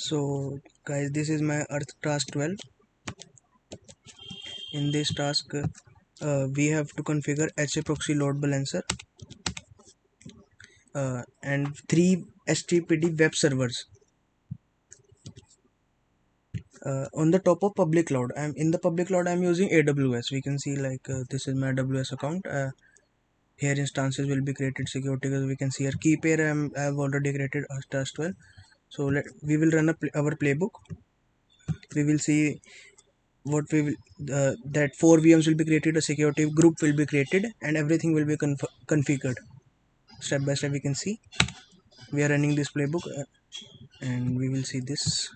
So guys, this is my earth task 12. In this task we have to configure HA proxy load balancer and 3 HTTPD web servers on the top of public cloud. I'm in the public cloud. I'm using AWS. We can see like this is my AWS account. Here instances will be created security, because we can see here key pair I've already created as task 12. So we will run our playbook. We will see what we will that 4 VMs will be created, a security group will be created, and everything will be configured step by step. We can see we are running this playbook and we will see this.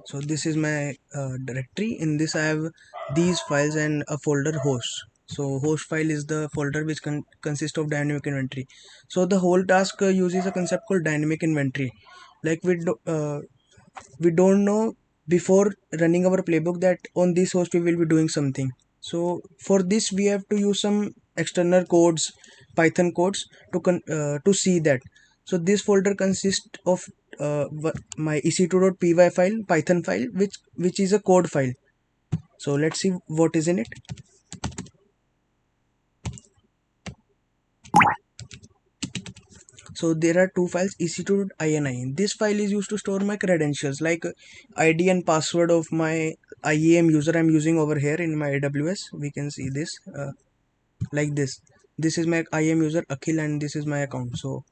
So this is my directory. In this I have these files and a folder host. So host file is the folder which consists of dynamic inventory. So the whole task uses a concept called dynamic inventory. Like we don't know before running our playbook that on this host we will be doing something. So for this we have to use some external codes, Python codes to see that. So this folder consists of my ec2.py file, Python file, which is a code file. So let's see what is in it. So there are two files, ec2.ini. This file is used to store my credentials like ID and password of my IAM user I'm using over here in my AWS. We can see this like this. This is my IAM user Akhil and this is my account. So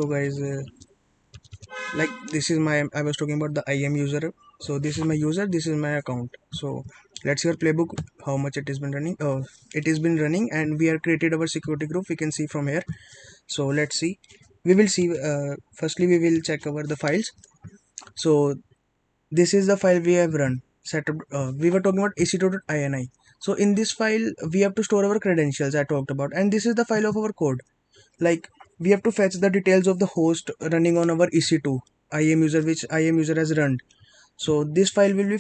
guys, like this is my, I was talking about the IAM user. So this is my user, this is my account. So let's see our playbook, how much it has been running. It has been running and we have created our security group. We can see from here. So let's see. We will see. Firstly, we will check over the files. So this is the file we have run. Setup. We were talking about ec2.ini. So in this file, we have to store our credentials I talked about, and this is the file of our code. Like we have to fetch the details of the host running on our EC2 IAM user, which IAM user has run. So this file will be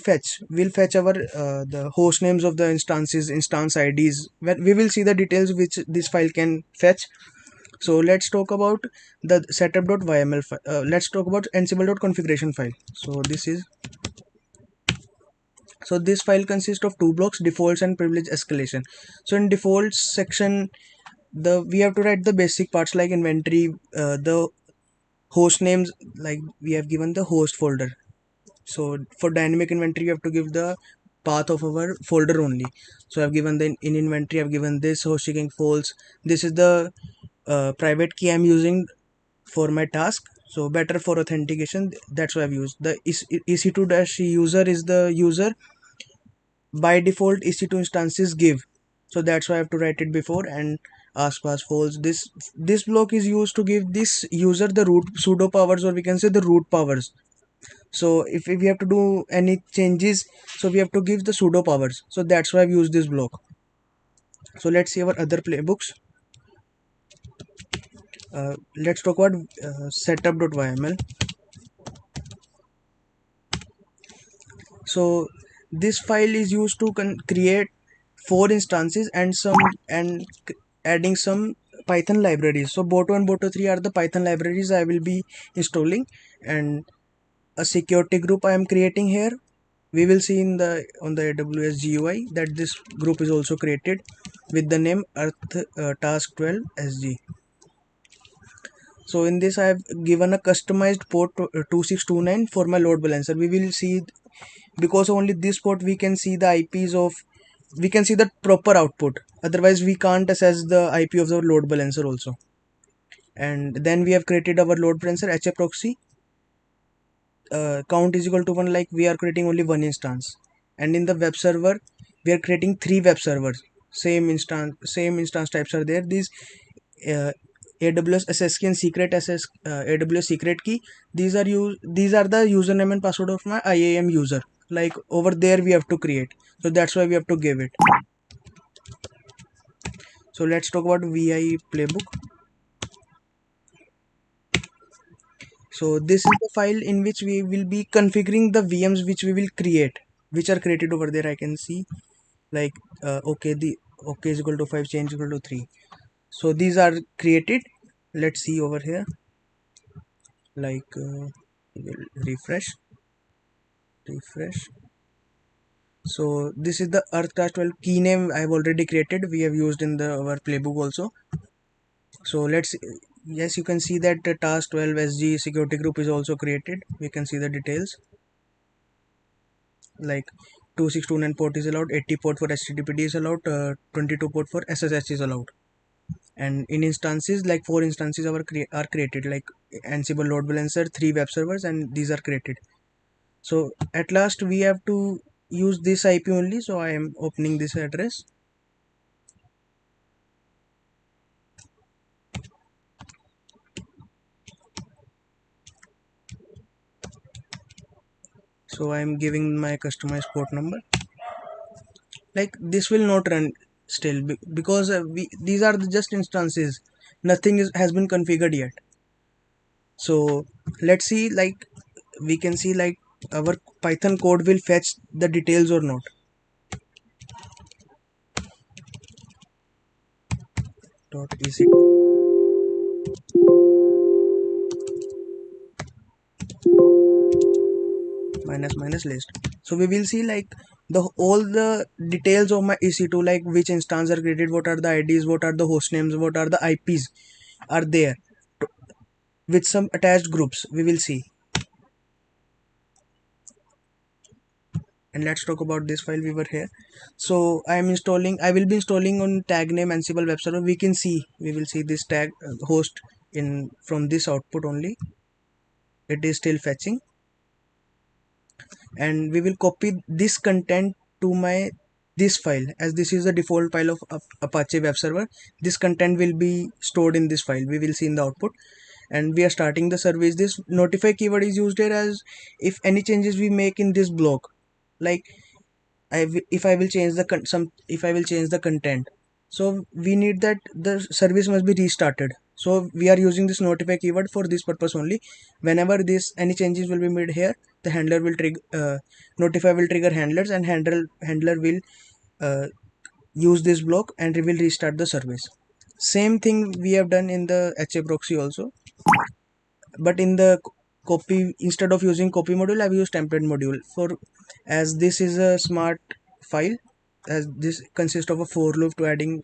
will fetch our the host names of the instances, instance IDs. We will see the details which this file can fetch. So let's talk about the setup.yml file. Let's talk about ansible.configuration file. So this file consists of two blocks, defaults and privilege escalation. So in defaults section, we have to write the basic parts like inventory, the host names, like we have given the host folder. So for dynamic inventory, you have to give the path of our folder only. So I've given the in inventory, I've given this host seeking false. This is the private key I'm using for my task. So better for authentication. That's why I've used the ec2-user is the user. By default, ec2 instances give. So that's why I have to write it before and ask pass false. This block is used to give this user the root sudo powers, or we can say the root powers. So if we have to do any changes, so we have to give the sudo powers. So that's why I've used this block. So let's see our other playbooks. Let's talk about setup.yml. So this file is used to create 4 instances and adding some Python libraries. So Boto and Boto3 are the Python libraries I will be installing, and a security group I am creating here. We will see in the on the AWS GUI that this group is also created with the name earth task 12 SG. So in this I have given a customized port 2629 for my load balancer. We will see, because only this port we can see the IPs of, we can see the proper output, otherwise we can't assess the IP of the load balancer also. And then we have created our load balancer HA proxy. Count is equal to 1, like we are creating only one instance. And in the web server we are creating 3 web servers. Same instance types are there. These AWS SS key and secret SS AWS secret key, these are the username and password of my IAM user. Like over there we have to create, so that's why we have to give it. So let's talk about vi playbook. So this is the file in which we will be configuring the VMs which we will create, which are created over there. I can see like okay, the okay is equal to 5, change equal to 3. So these are created. Let's see over here, like we'll refresh. So this is the earth class 12 key name I have already created. We have used in the our playbook also. So let's, yes, you can see that the task 12 SG security group is also created. We can see the details like 2629 port is allowed, 80 port for HTTPD is allowed, 22 port for SSH is allowed. And in instances, like 4 instances are created, like Ansible load balancer, 3 web servers, and these are created. So at last we have to use this IP only. So I am opening this address. So I am giving my customized port number. Like this will not run still because these are just instances. Nothing has been configured yet. So let's see, like we can see like our Python code will fetch the details or not. Dot easy minus minus list. So we will see like the all the details of my EC2, like which instance are created, what are the IDs, what are the host names, what are the IPs are there with some attached groups. We will see. And let's talk about this file. We were here. So I will be installing on tag name Ansible web server. We will see this tag host in from this output only. It is still fetching, and we will copy this content to my this file, as this is the default file of Apache web server. This content will be stored in this file. We will see in the output. And we are starting the service. This notify keyword is used here as if any changes we make in this block, like if I will change the if I will change the content, so we need that the service must be restarted. So we are using this notify keyword for this purpose only. Whenever this any changes will be made here, the handler will trigger notify will trigger handlers, and handler will uh, use this block and we will restart the service. Same thing we have done in the HA proxy also, but in the copy, instead of using copy module, I've used template module for, as this is a smart file, as this consists of a for loop to adding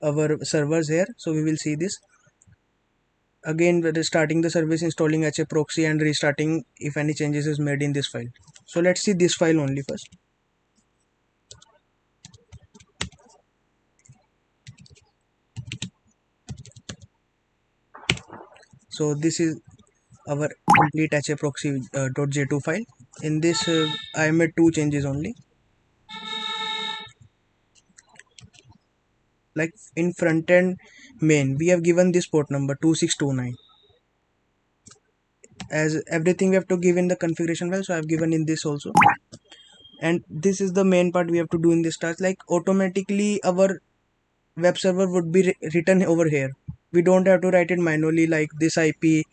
our servers here. So we will see this again, we're starting the service, installing HA proxy, and restarting if any changes is made in this file. So let's see this file only first. So this is our complete HA proxy .j2 file. In this I made two changes only. Like in front end main, we have given this port number 2629, as everything we have to give in the configuration file. So I have given in this also. And this is the main part we have to do in this task. Like automatically our web server would be written over here. We don't have to write it manually, like this IP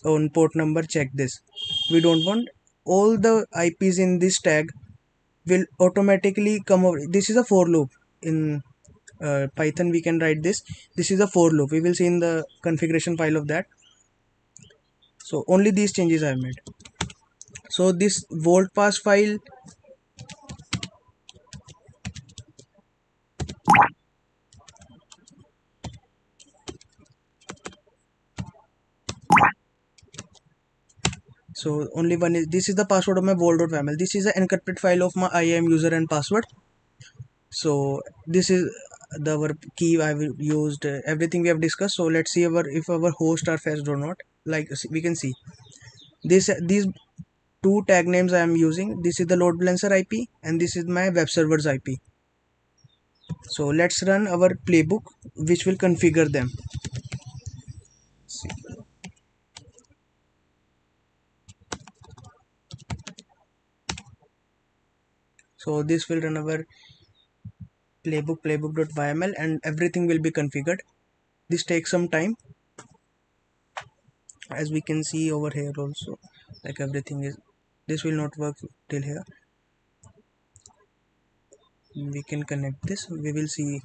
on port number, check this. We don't want. All the IPs in this tag will automatically come over. This is a for loop. In Python we can write this is a for loop. We will see in the configuration file of that. So only these changes I have made. So this volt pass file, so only one is, this is the password of my volt.yaml. This is an encrypted file of my IAM user and password. So this is the our key I've used, everything we have discussed. So let's see our if our host are fetched or not. Like we can see this these two tag names I am using. This is the load balancer IP and this is my web server's IP. So let's run our playbook which will configure them. So this will run our playbook.yml, and everything will be configured. This takes some time, as we can see over here also, like everything is, this will not work till here. We can connect this, we will see.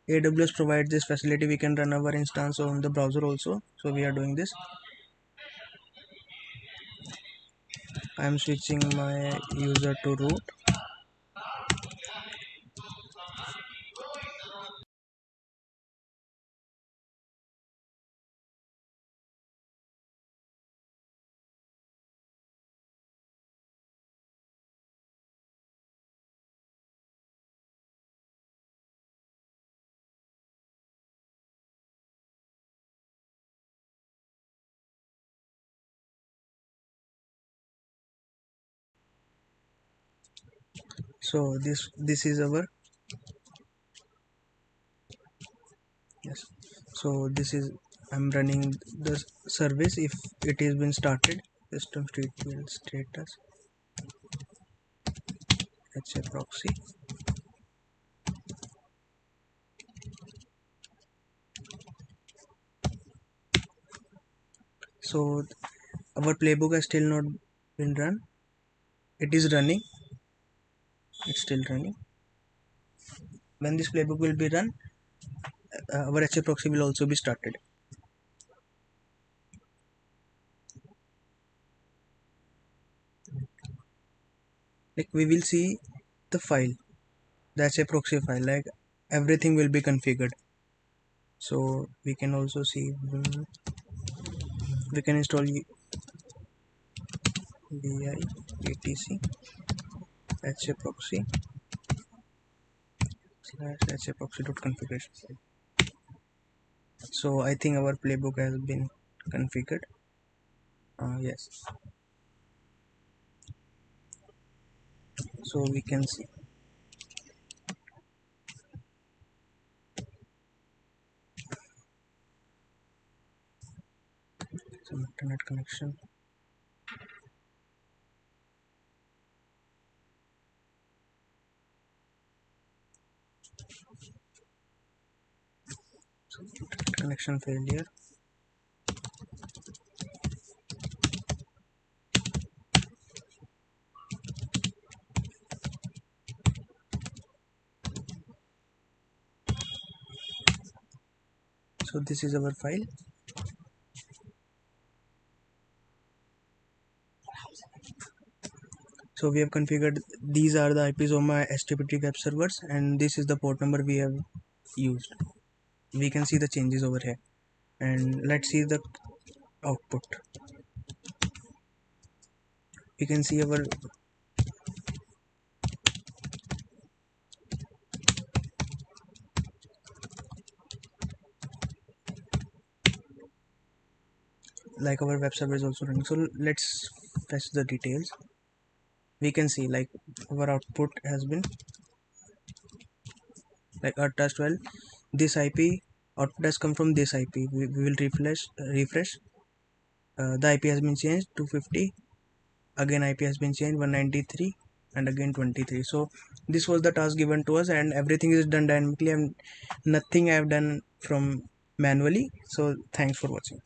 AWS provides this facility, we can run our instance on the browser also, so we are doing this. I am switching my user to root. So this is our, yes, so this is, I'm running the service. If it has been started, system status HA proxy. So our playbook has still not been run. It is running, it's still running. When this playbook will be run, our HA proxy will also be started. Like we will see the file, the HA proxy file, like everything will be configured. So we can also see, we can install vi etc HA proxy / HA proxy configuration. So I think our playbook has been configured. Yes, so we can see some internet connection. So internet connection failure. So this is our file. So we have configured, these are the IPs of my HTTP web servers, and this is the port number we have used. We can see the changes over here, and let's see the output. We can see our, like our web server is also running. So let's fetch the details. We can see like our output has been like our test. Well, this IP output has come from this IP. We will refresh. The IP has been changed 250. Again IP has been changed 193, and again 23. So this was the task given to us, and everything is done dynamically, and nothing I have done from manually. So thanks for watching.